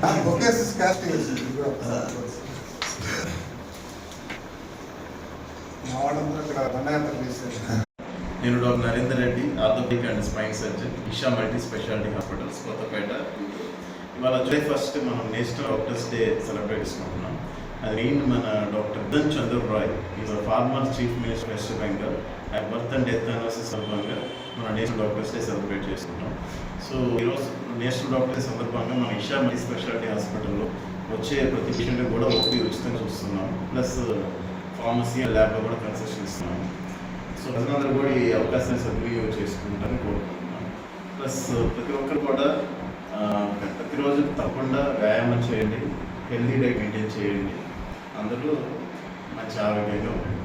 నేను doctor Narender Reddy, orthopaedic and spine surgeon, Isha multi speciality hospitals, Kothapet. ఇవాళ July 1 మనం నేషనల్ డాక్టర్స్ డే సెలబ్రేట్ చేసుకుంటున్నాం. అది మన doctor Dhan Chandra Roy is former chief minister West Bengal. ఆయన బర్త్ అండ్ డెత్ అనివర్సరీ సందర్భంగా మన నేషనల్ డాక్టర్స్ డే సెలబ్రేట్ చేసుకుంటాం. సో ఈరోజు నేషనల్ డాక్టర్స్ డే సందర్భంగా మన ఇషా మల్టీ స్పెషాలిటీ హాస్పిటల్లో వచ్చే ప్రతి పేషెంట్ కూడా ఓపీ ఉచితంగా చూస్తున్నాం. ప్లస్ ఫార్మసీ అండ్ ల్యాబ్లో కూడా కన్సెషన్ ఇస్తున్నాం. సో ప్రజలందరూ కూడా ఈ అవకాశాన్ని సద్వినియోగం చేసుకుంటారని కోరుకుంటున్నాం. ప్లస్ ప్రతి ఒక్కరు కూడా ప్రతిరోజు తప్పకుండా వ్యాయామం చేయండి, హెల్తీ డైట్ మెయింటైన్ చేయండి, అందరూ మంచి ఆరోగ్యంగా ఉండండి.